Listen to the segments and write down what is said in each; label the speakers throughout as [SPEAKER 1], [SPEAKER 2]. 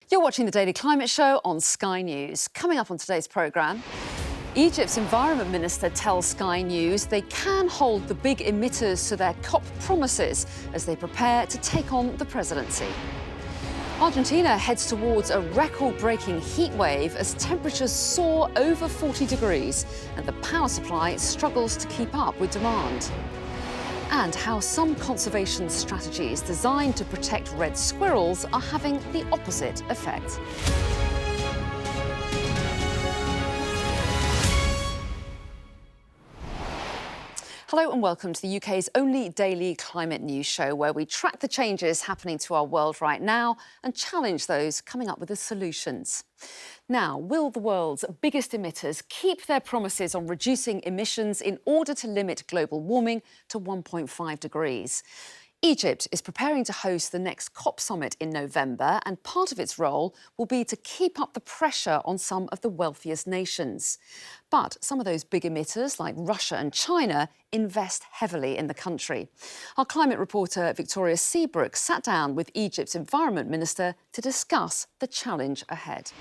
[SPEAKER 1] You're watching the Daily Climate Show on Sky News. Coming up on today's programme, Egypt's Environment Minister tells Sky News they can hold the big emitters to their COP promises as they prepare to take on the presidency. Argentina heads towards a record-breaking heatwave as temperatures soar over 40 degrees and the power supply struggles to keep up with demand. And how some conservation strategies designed to protect red squirrels are having the opposite effect. Hello and welcome to the UK's only daily climate news show where we track the changes happening to our world right now and challenge those coming up with the solutions. Now, will the world's biggest emitters keep their promises on reducing emissions in order to limit global warming to 1.5 degrees? Egypt is preparing to host the next COP summit in November, and part of its role will be to keep up the pressure on some of the wealthiest nations. But some of those big emitters, like Russia and China, invest heavily in the country. Our climate reporter Victoria Seabrook sat down with Egypt's Environment Minister to discuss the challenge ahead.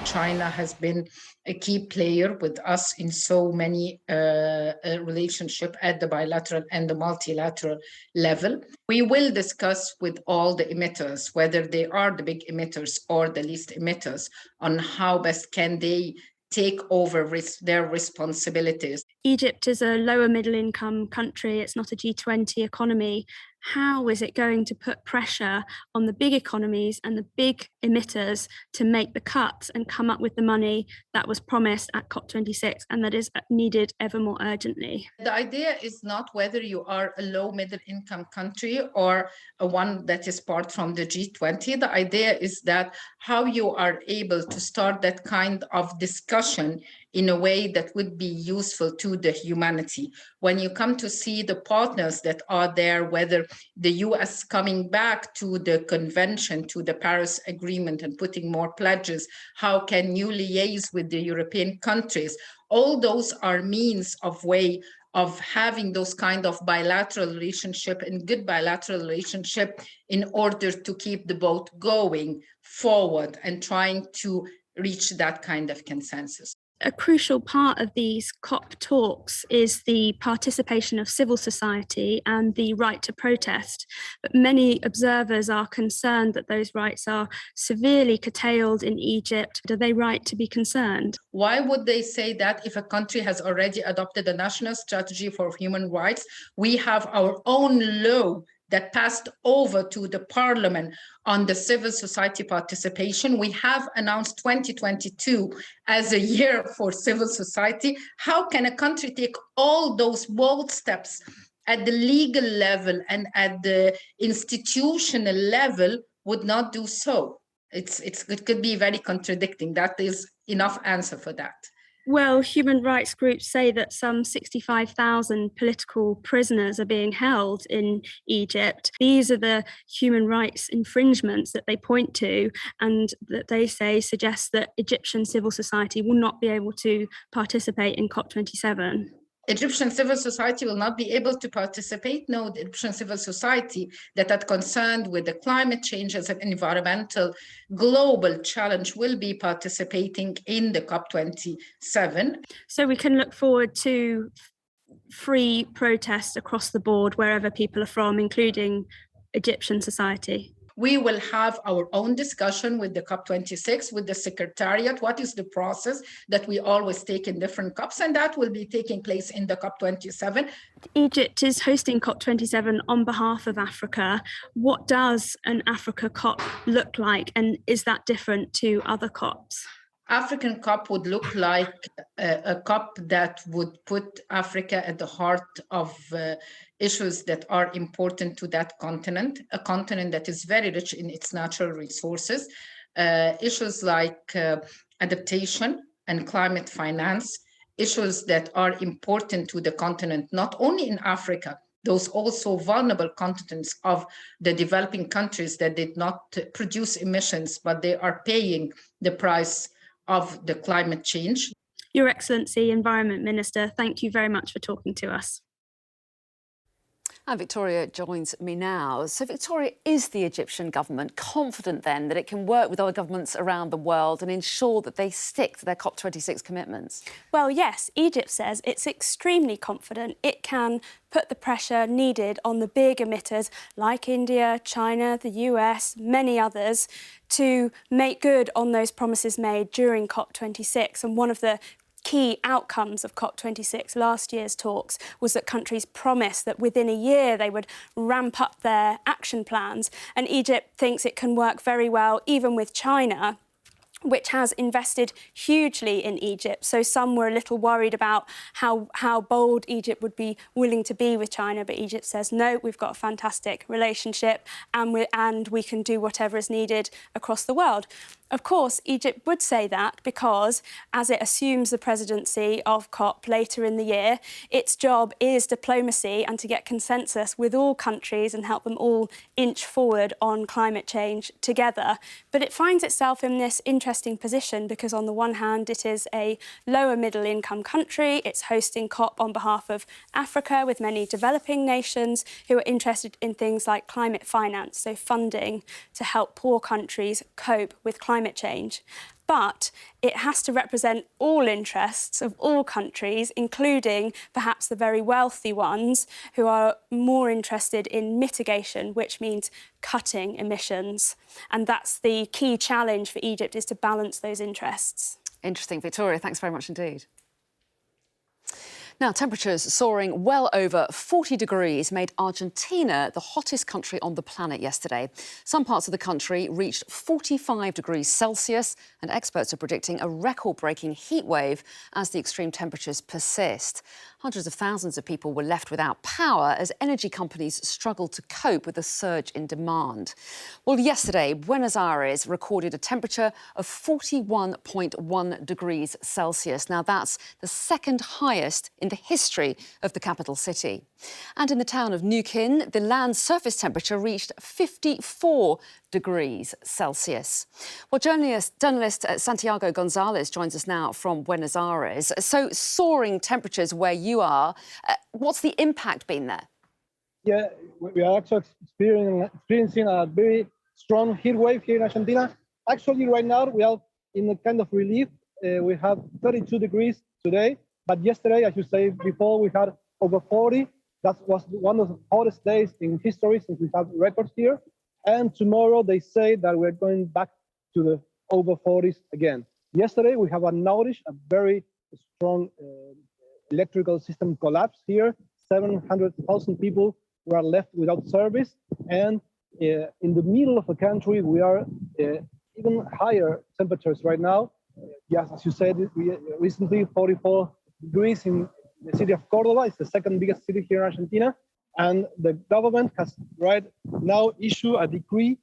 [SPEAKER 2] China has been a key player with us in so many relationships at the bilateral and the multilateral level. We will discuss with all the emitters, whether they are the big emitters or the least emitters, on how best can they take over their responsibilities.
[SPEAKER 3] Egypt is a lower middle income country. It's not a G20 economy. How is it going to put pressure on the big economies and the big emitters to make the cuts and come up with the money that was promised at COP26 and that is needed ever more urgently?
[SPEAKER 2] The idea is not whether you are a low middle income country or a one that is part from the G20. The idea is that how you are able to start that kind of discussion in a way that would be useful to the humanity. When you come to see the partners that are there, whether the US coming back to the convention, to the Paris Agreement and putting more pledges, how can you liaise with the European countries? All those are means of way of having those kind of bilateral relationship and good bilateral relationship in order to keep the boat going forward and trying to reach that kind of consensus.
[SPEAKER 3] A crucial part of these COP talks is the participation of civil society and the right to protest. But many observers are concerned that those rights are severely curtailed in Egypt. Are they right to be concerned?
[SPEAKER 2] Why would they say that if a country has already adopted a national strategy for human rights? We have our own law that passed over to the parliament on the civil society participation. We have announced 2022 as a year for civil society. How can a country take all those bold steps at the legal level and at the institutional level would not do so? It could be very contradicting. That is enough answer for that.
[SPEAKER 3] Well, human rights groups say that some 65,000 political prisoners are being held in Egypt. These are the human rights infringements that they point to and that they say suggest that Egyptian civil society will not be able to participate in COP27.
[SPEAKER 2] Egyptian civil society will not be able to participate. No, the Egyptian civil society that are concerned with the climate change as an environmental global challenge will be participating in the COP27.
[SPEAKER 3] So we can look forward to free protests across the board, wherever people are from, including Egyptian society.
[SPEAKER 2] We will have our own discussion with the COP26, with the Secretariat. What is the process that we always take in different COPs? And that will be taking place in the COP27.
[SPEAKER 3] Egypt is hosting COP27 on behalf of Africa. What does an Africa COP look like? And is that different to other COPs?
[SPEAKER 2] African COP would look like a COP that would put Africa at the heart of issues that are important to that continent, a continent that is very rich in its natural resources, issues like adaptation and climate finance, issues that are important to the continent, not only in Africa, those also vulnerable continents of the developing countries that did not produce emissions, but they are paying the price of the climate change.
[SPEAKER 3] Your Excellency, Environment Minister, thank you very much for talking to us.
[SPEAKER 1] And Victoria joins me now. So, Victoria, is the Egyptian government confident then that it can work with other governments around the world and ensure that they stick to their COP26 commitments?
[SPEAKER 3] Well, yes, Egypt says it's extremely confident it can put the pressure needed on the big emitters like India, China, the US, many others, to make good on those promises made during COP26. And one of the key outcomes of COP26, last year's talks, was that countries promised that within a year they would ramp up their action plans. And Egypt thinks it can work very well, even with China, which has invested hugely in Egypt. So some were a little worried about how bold Egypt would be willing to be with China, but Egypt says, no, we've got a fantastic relationship and we can do whatever is needed across the world. Of course, Egypt would say that because, as it assumes the presidency of COP later in the year, its job is diplomacy and to get consensus with all countries and help them all inch forward on climate change together. But it finds itself in this interesting position because, on the one hand, it is a lower middle income country. It's hosting COP on behalf of Africa with many developing nations who are interested in things like climate finance, so funding to help poor countries cope with climate change. But it has to represent all interests of all countries, including perhaps the very wealthy ones who are more interested in mitigation, which means cutting emissions. And that's the key challenge for Egypt, is to balance those interests.
[SPEAKER 1] Interesting. Victoria, thanks very much indeed. Now, temperatures soaring well over 40 degrees made Argentina the hottest country on the planet yesterday. Some parts of the country reached 45 degrees Celsius, and experts are predicting a record-breaking heat wave as the extreme temperatures persist. Hundreds of thousands of people were left without power as energy companies struggled to cope with the surge in demand. Well, yesterday, Buenos Aires recorded a temperature of 41.1 degrees Celsius. Now, that's the second highest in the history of the capital city. And in the town of Neuquén, the land surface temperature reached 54 degrees Celsius. Well, journalist Santiago Gonzalez joins us now from Buenos Aires. So, soaring temperatures where you are, what's the impact been there?
[SPEAKER 4] Yeah, we are actually experiencing a very strong heat wave here in Argentina. Actually, right now, we are in a kind of relief. We have 32 degrees today, but yesterday, as you said before, we had over 40. That was one of the hottest days in history since we have records here. And tomorrow, they say that we're going back to the over 40s again. Yesterday, we have an outage, a very strong electrical system collapse here. 700,000 people were left without service. And in the middle of the country, we are even higher temperatures right now. Yes, as you said, we recently 44 degrees in the city of Cordoba. It's the second biggest city here in Argentina. And the government has right now issued a decree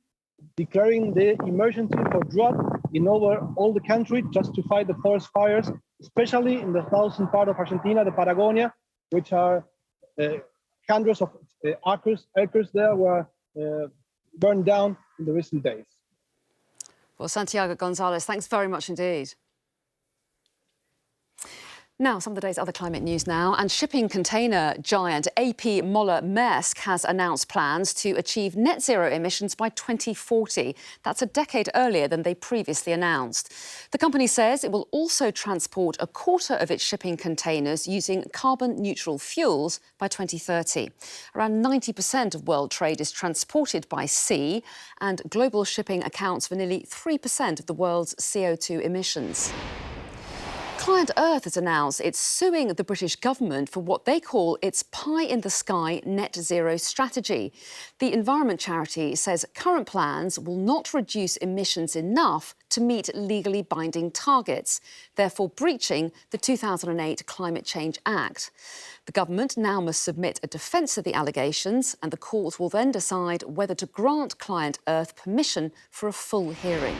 [SPEAKER 4] declaring the emergency for drought in over all the country just to fight the forest fires, especially in the southern part of Argentina, the Patagonia, which are hundreds of acres there were burned down in the recent days.
[SPEAKER 1] Well, Santiago Gonzalez, thanks very much indeed. Now, some of the day's other climate news now. And shipping container giant AP Moller Maersk has announced plans to achieve net zero emissions by 2040. That's a decade earlier than they previously announced. The company says it will also transport a quarter of its shipping containers using carbon-neutral fuels by 2030. Around 90% of world trade is transported by sea, and global shipping accounts for nearly 3% of the world's CO2 emissions. Client Earth has announced it's suing the British government for what they call its pie-in-the-sky net zero strategy. The environment charity says current plans will not reduce emissions enough to meet legally binding targets, therefore breaching the 2008 Climate Change Act. The government now must submit a defence of the allegations, and the court will then decide whether to grant Client Earth permission for a full hearing.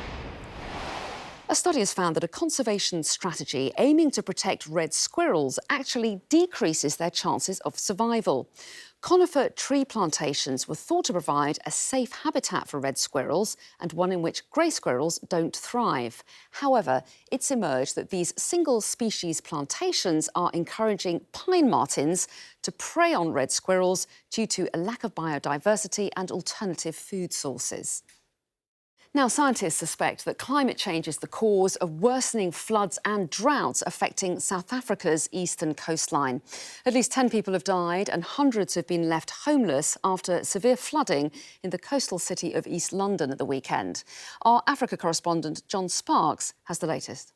[SPEAKER 1] A study has found that a conservation strategy aiming to protect red squirrels actually decreases their chances of survival. Conifer tree plantations were thought to provide a safe habitat for red squirrels and one in which grey squirrels don't thrive. However, it's emerged that these single-species plantations are encouraging pine martens to prey on red squirrels due to a lack of biodiversity and alternative food sources. Now, scientists suspect that climate change is the cause of worsening floods and droughts affecting South Africa's eastern coastline. At least 10 people have died and hundreds have been left homeless after severe flooding in the coastal city of East London at the weekend. Our Africa correspondent John Sparks has the latest.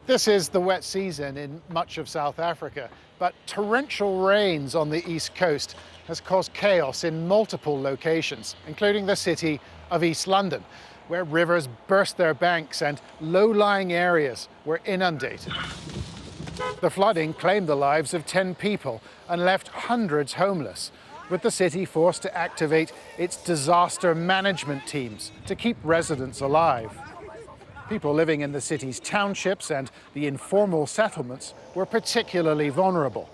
[SPEAKER 5] This is the wet season in much of South Africa, but torrential rains on the east coast has caused chaos in multiple locations, including the city of East London, where rivers burst their banks and low-lying areas were inundated. The flooding claimed the lives of 10 people and left hundreds homeless, with the city forced to activate its disaster management teams to keep residents alive. People living in the city's townships and the informal settlements were particularly vulnerable.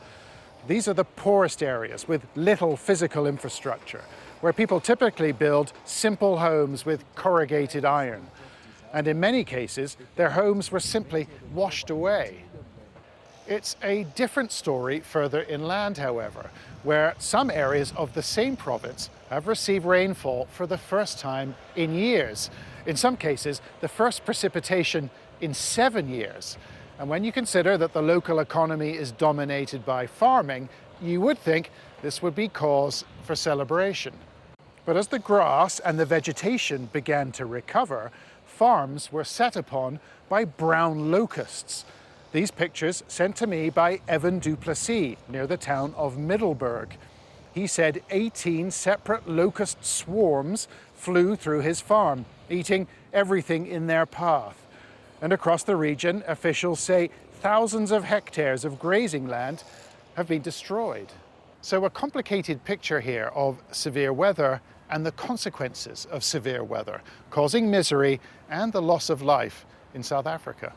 [SPEAKER 5] These are the poorest areas with little physical infrastructure, where people typically build simple homes with corrugated iron. And in many cases, their homes were simply washed away. It's a different story further inland, however, where some areas of the same province have received rainfall for the first time in years. In some cases, the first precipitation in 7 years. And when you consider that the local economy is dominated by farming, you would think this would be cause for celebration. But as the grass and the vegetation began to recover, farms were set upon by brown locusts. These pictures sent to me by Evan Duplessis near the town of Middelburg. He said 18 separate locust swarms flew through his farm, eating everything in their path. And across the region, officials say thousands of hectares of grazing land have been destroyed. So a complicated picture here of severe weather and the consequences of severe weather, causing misery and the loss of life in South Africa.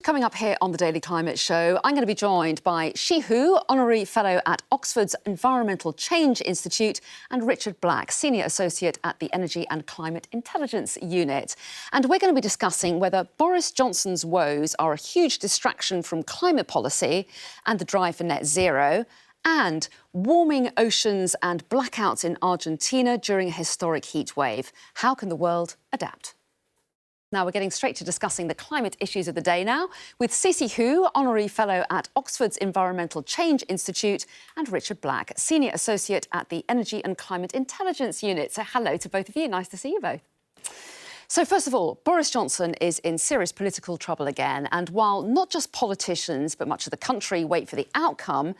[SPEAKER 1] Coming up here on the Daily Climate Show, I'm going to be joined by Shi Hu, Honorary Fellow at Oxford's Environmental Change Institute, and Richard Black, Senior Associate at the Energy and Climate Intelligence Unit. And we're going to be discussing whether Boris Johnson's woes are a huge distraction from climate policy and the drive for net zero, and warming oceans and blackouts in Argentina during a historic heat wave. How can the world adapt? Now we're getting straight to discussing the climate issues of the day now with Shi Hu, Honorary Fellow at Oxford's Environmental Change Institute, and Richard Black, Senior Associate at the Energy and Climate Intelligence Unit. So hello to both of you. Nice to see you both. So first of all, Boris Johnson is in serious political trouble again. And while not just politicians, but much of the country wait for the outcome,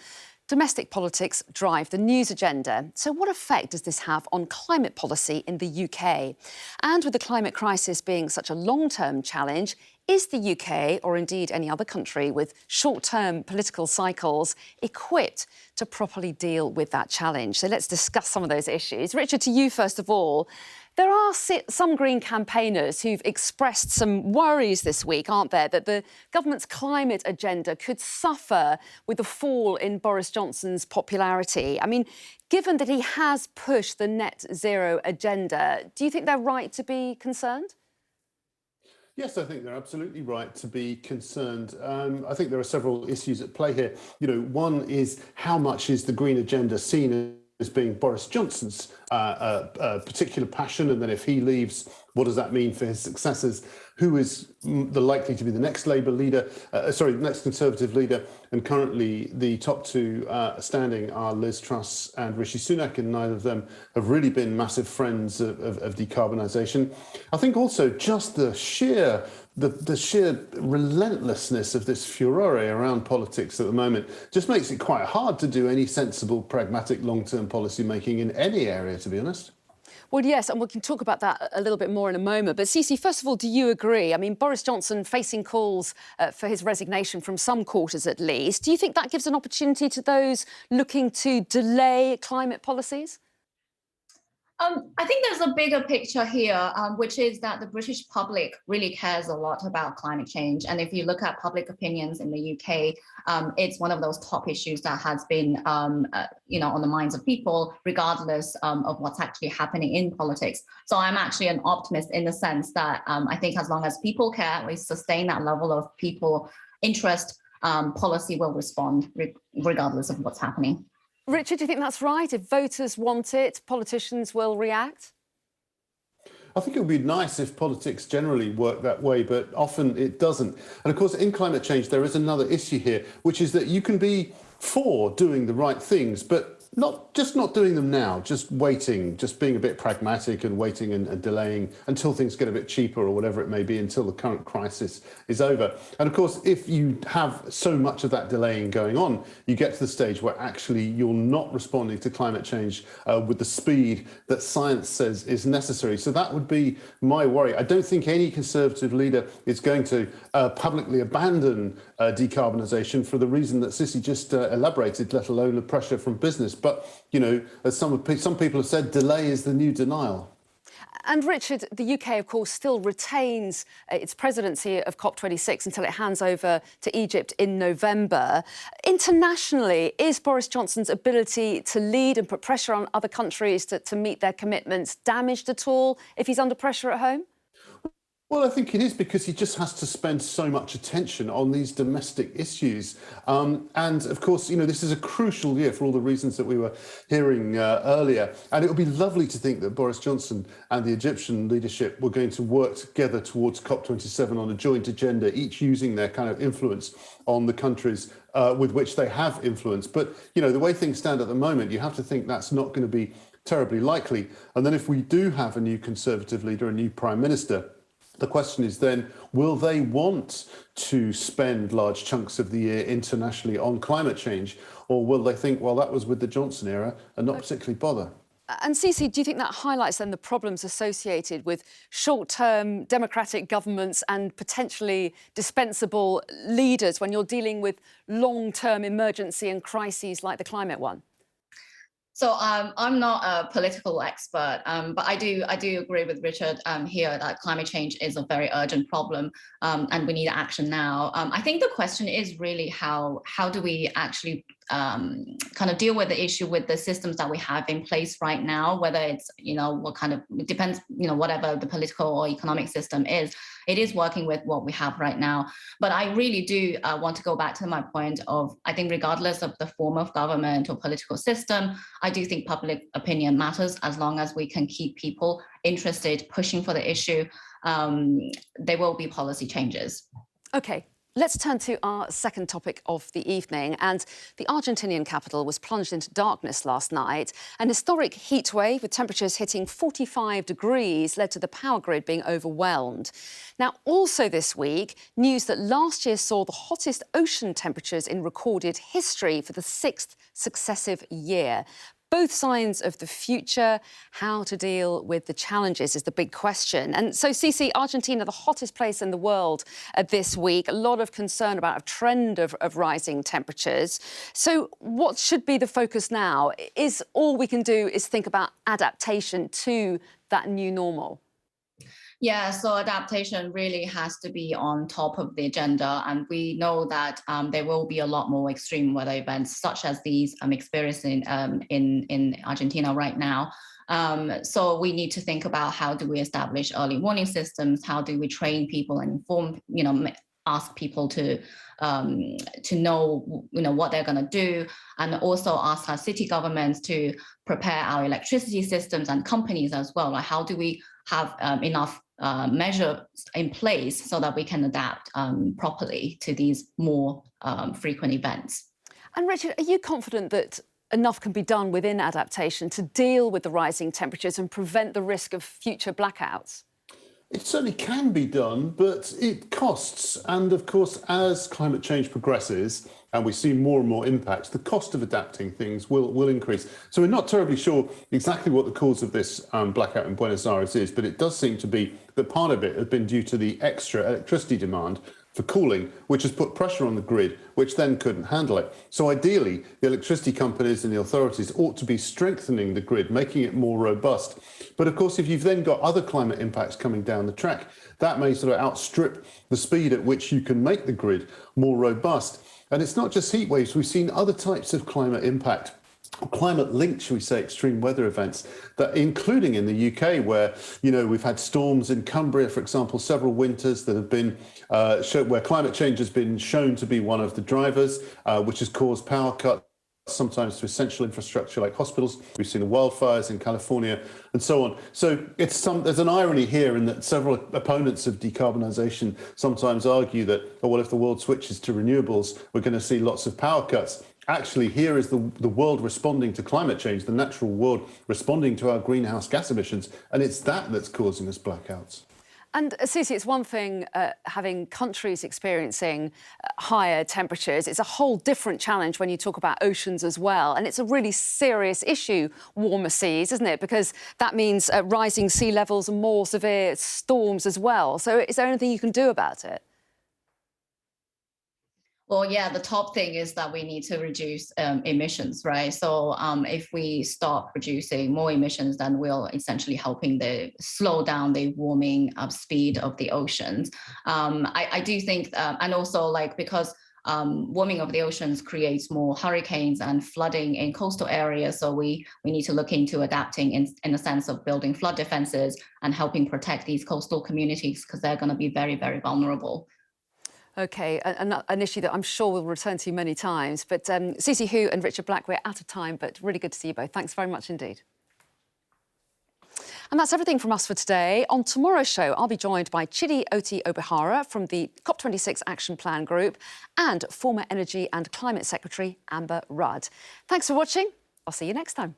[SPEAKER 1] domestic politics drive the news agenda. So what effect does this have on climate policy in the UK? And with the climate crisis being such a long-term challenge, is the UK, or indeed any other country with short-term political cycles, equipped to properly deal with that challenge? So let's discuss some of those issues. Richard, to you first of all. There are some Green campaigners who've expressed some worries this week, aren't there, that the government's climate agenda could suffer with the fall in Boris Johnson's popularity. I mean, given that he has pushed the net zero agenda, do you think they're right to be concerned?
[SPEAKER 6] Yes, I think they're absolutely right to be concerned. I think there are several issues at play here. You know, one is how much is the Green agenda seen as being Boris Johnson's particular passion, and then if he leaves, what does that mean for his successors? Who is likely to be the next Labour leader, the next Conservative leader? And currently the top two standing are Liz Truss and Rishi Sunak, and neither of them have really been massive friends of decarbonisation. I think also just the sheer relentlessness of this furore around politics at the moment just makes it quite hard to do any sensible, pragmatic, long-term policy making in any area, to be honest.
[SPEAKER 1] Well, yes, and we can talk about that a little bit more in a moment. But Shi, first of all, do you agree? I mean, Boris Johnson facing calls for his resignation from some quarters at least. Do you think that gives an opportunity to those looking to delay climate policies?
[SPEAKER 7] I think there's a bigger picture here, which is that the British public really cares a lot about climate change. And if you look at public opinions in the UK, it's one of those top issues that has been, on the minds of people, regardless of what's actually happening in politics. So I'm actually an optimist in the sense that I think as long as people care, we sustain that level of people interest, policy will respond regardless of what's happening.
[SPEAKER 1] Richard, do you think that's right? If voters want it, politicians will react?
[SPEAKER 6] I think it would be nice if politics generally worked that way, but often it doesn't. And of course, in climate change, there is another issue here, which is that you can be for doing the right things, but not doing them now, just waiting, just being a bit pragmatic and waiting and delaying until things get a bit cheaper or whatever it may be, until the current crisis is over. And of course, if you have so much of that delaying going on, you get to the stage where actually you're not responding to climate change with the speed that science says is necessary. So that would be my worry. I don't think any Conservative leader is going to publicly abandon decarbonisation for the reason that Sissy just elaborated, let alone the pressure from business. But, as some people have said, delay is the new denial.
[SPEAKER 1] And Richard, the UK, of course, still retains its presidency of COP26 until it hands over to Egypt in November. Internationally, is Boris Johnson's ability to lead and put pressure on other countries to meet their commitments damaged at all if he's under pressure at home?
[SPEAKER 6] Well, I think it is, because he just has to spend so much attention on these domestic issues. And of course, this is a crucial year for all the reasons that we were hearing earlier. And it would be lovely to think that Boris Johnson and the Egyptian leadership were going to work together towards COP27 on a joint agenda, each using their kind of influence on the countries with which they have influence. But, the way things stand at the moment, you have to think that's not going to be terribly likely. And then if we do have a new Conservative leader, a new Prime Minister, the question is then, will they want to spend large chunks of the year internationally on climate change, or will they think, well, that was with the Johnson era, and not particularly bother?
[SPEAKER 1] And Cece, do you think that highlights then the problems associated with short-term democratic governments and potentially dispensable leaders when you're dealing with long-term emergency and crises like the climate one?
[SPEAKER 7] So I'm not a political expert, but I do agree with Richard here that climate change is a very urgent problem, and we need action now. I think the question is really how do we actually kind of deal with the issue with the systems that we have in place right now, whether it's, what kind of, it depends, whatever the political or economic system is, it is working with what we have right now. But I really do want to go back to my point of, I think regardless of the form of government or political system, I do think public opinion matters. As long as we can keep people interested, pushing for the issue, there will be policy changes.
[SPEAKER 1] OK. Let's turn to our second topic of the evening. And the Argentinian capital was plunged into darkness last night. An historic heat wave with temperatures hitting 45 degrees led to the power grid being overwhelmed. Now, also this week, news that last year saw the hottest ocean temperatures in recorded history for the 6th successive year. Both signs of the future. How to deal with the challenges is the big question. And so, Cece, Argentina, the hottest place in the world this week. A lot of concern about a trend of rising temperatures. So what should be the focus now? Is all we can do is think about adaptation to that new normal?
[SPEAKER 7] Yeah, so adaptation really has to be on top of the agenda. And we know that there will be a lot more extreme weather events, such as these I'm experiencing in Argentina right now. So we need to think about how do we establish early warning systems? How do we train people and inform, ask people to know, what they're going to do, and also ask our city governments to prepare our electricity systems and companies as well. Like, how do we have enough measures in place so that we can adapt properly to these more frequent events?
[SPEAKER 1] And Richard, are you confident that enough can be done within adaptation to deal with the rising temperatures and prevent the risk of future blackouts?
[SPEAKER 6] It certainly can be done, but it costs. And of course, as climate change progresses and we see more and more impacts, the cost of adapting things will increase. So we're not terribly sure exactly what the cause of this blackout in Buenos Aires is, but it does seem to be but part of it has been due to the extra electricity demand for cooling, which has put pressure on the grid, which then couldn't handle it. So ideally, the electricity companies and the authorities ought to be strengthening the grid, making it more robust. But of course, if you've then got other climate impacts coming down the track, that may sort of outstrip the speed at which you can make the grid more robust. And it's not just heat waves. We've seen other types of climate impact, climate linked, shall we say, extreme weather events, that including in the UK, where, you know, we've had storms in Cumbria, for example, several winters that have been where climate change has been shown to be one of the drivers, which has caused power cuts, sometimes to essential infrastructure like hospitals. We've seen the wildfires in California and so on. So there's an irony here in that several opponents of decarbonisation sometimes argue that, oh, well, if the world switches to renewables, we're going to see lots of power cuts. Actually, here is the world responding to climate change, the natural world responding to our greenhouse gas emissions, and it's that that's causing us blackouts.
[SPEAKER 1] And Susie, it's one thing having countries experiencing higher temperatures. It's a whole different challenge when you talk about oceans as well. And it's a really serious issue, warmer seas, isn't it? Because that means rising sea levels and more severe storms as well. So is there anything you can do about it?
[SPEAKER 7] Well, yeah, the top thing is that we need to reduce emissions, right? So if we stop producing more emissions, then we'll essentially helping slow down the warming speed of the oceans. I do think, and also like because warming of the oceans creates more hurricanes and flooding in coastal areas. So we need to look into adapting in the sense of building flood defenses and helping protect these coastal communities because they're going to be very, very vulnerable.
[SPEAKER 1] OK, an issue that I'm sure we'll return to many times. But Susie Hu and Richard Black, we're out of time, but really good to see you both. Thanks very much indeed. And that's everything from us for today. On tomorrow's show, I'll be joined by Chidi Oti Obihara from the COP26 Action Plan Group and former Energy and Climate Secretary Amber Rudd. Thanks for watching. I'll see you next time.